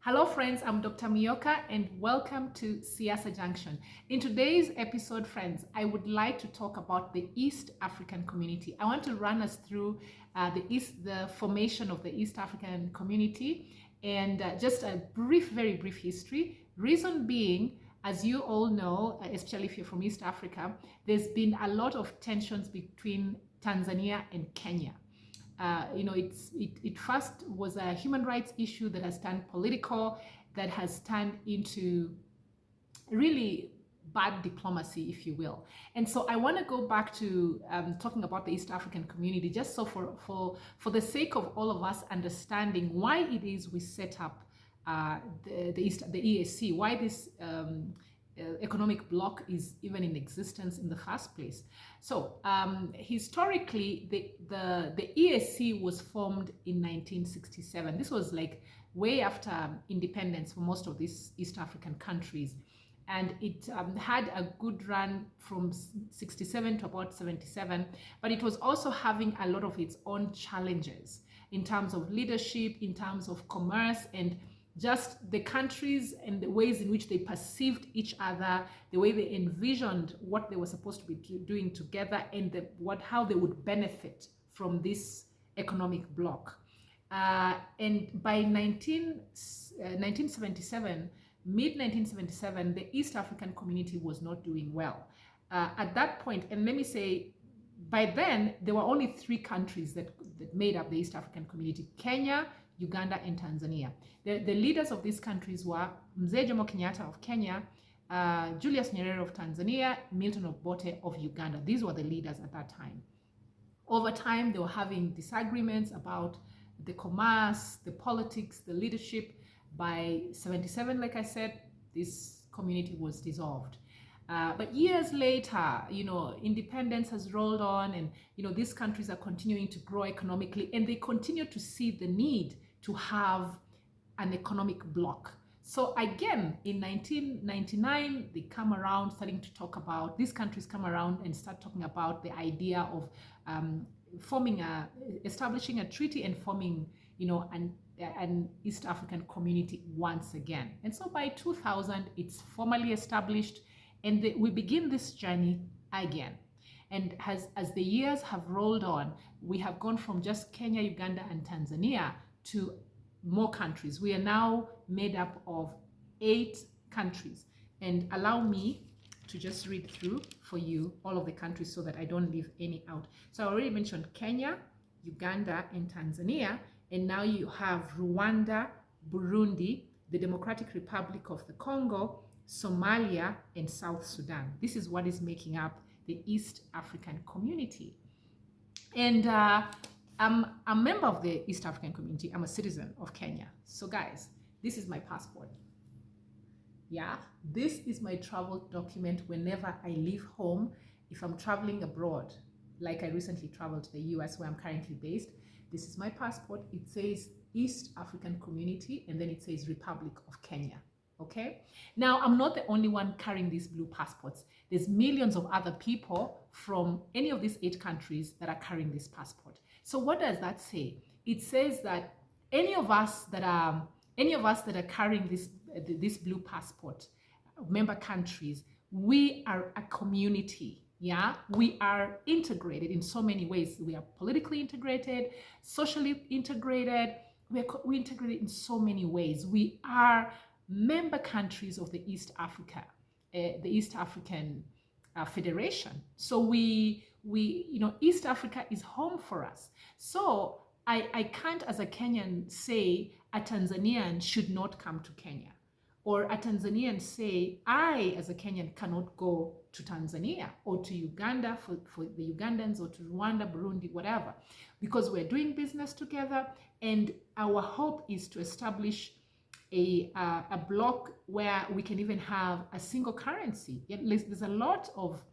Hello friends, I'm Dr. Miyoka and welcome to Siasa Junction. In today's episode, friends, I would like to talk about the East African community. I want to run us through the formation of the East African community and just a very brief history. Reason being, as you all know, especially if you're from East Africa, there's been a lot of tensions between Tanzania and Kenya. It first was a human rights issue that has turned political, that has turned into really bad diplomacy, if you will. And so I want to go back to talking about the East African community, just so for the sake of all of us understanding why it is we set up the EAC, why this economic bloc is even in existence in the first place. So historically, the EAC was formed in 1967. This was like way after independence for most of these East African countries. And it had a good run from 67 to about 77, but it was also having a lot of its own challenges in terms of leadership, in terms of commerce, and just the countries and the ways in which they perceived each other, the way they envisioned what they were supposed to be doing together, and how they would benefit from this economic bloc. And by 1977, mid-1977, the East African community was not doing well. At that point, and let me say, by then, there were only three countries that made up the East African community: Kenya, Uganda, and Tanzania. The leaders of these countries were Mzee Jomo Kenyatta of Kenya, Julius Nyerere of Tanzania, Milton Obote of Uganda. These were the leaders at that time. Over time, they were having disagreements about the commerce, the politics, the leadership. By 77, like I said, this community was dissolved. But years later, independence has rolled on, and these countries are continuing to grow economically, and they continue to see the need to have an economic bloc. So again, in 1999, they come around starting to talk about, these countries come around and start talking about the idea of establishing a treaty and forming, an East African community once again. And so by 2000, it's formally established, and we begin this journey again. And as the years have rolled on, we have gone from just Kenya, Uganda, and Tanzania to more countries. We are now made up of 8 countries. And allow me to just read through for you all of the countries so that I don't leave any out. So I already mentioned Kenya, Uganda, and Tanzania. And now you have Rwanda, Burundi, the Democratic Republic of the Congo, Somalia, and South Sudan. This is what is making up the East African community. And I'm a member of the East African community. I'm a citizen of Kenya. So guys, this is my passport. Yeah, this is my travel document whenever I leave home. If I'm traveling abroad, like I recently traveled to the US where I'm currently based, this is my passport. It says East African Community, and then it says Republic of Kenya. Okay, now I'm not the only one carrying these blue passports. There's millions of other people from any of these 8 countries that are carrying this passport. So what does that say? It says that any of us that are carrying this blue passport, member countries, we are a community. Yeah, we are integrated in so many ways. We are politically integrated, socially integrated. We're integrated in so many ways. We are member countries of the East African Federation. So East Africa is home for us. So I can't, as a Kenyan, say a Tanzanian should not come to Kenya, or a Tanzanian say I, as a Kenyan, cannot go to Tanzania or to Uganda for the Ugandans, or to Rwanda, Burundi, whatever, because we're doing business together, and our hope is to establish a bloc where we can even have a single currency. There's a lot of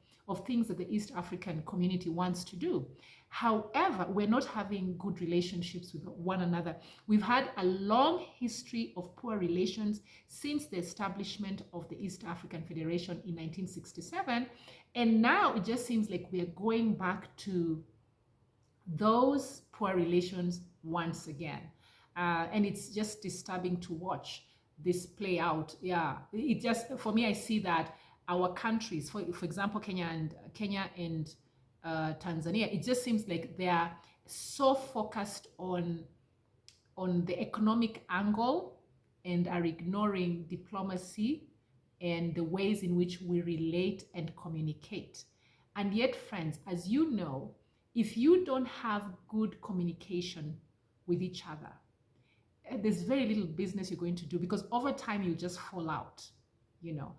things that the East African community wants to do. However, we're not having good relationships with one another. We've had a long history of poor relations since the establishment of the East African Federation in 1967. And now it just seems like we're going back to those poor relations once again. And it's just disturbing to watch. this play out. Yeah, it just, for me, I see that our countries, for example, Kenya and Tanzania, it just seems like they are so focused on the economic angle and are ignoring diplomacy and the ways in which we relate and communicate. And yet, friends, as you know, if you don't have good communication with each other, there's very little business you're going to do, because over time you just fall out, you know.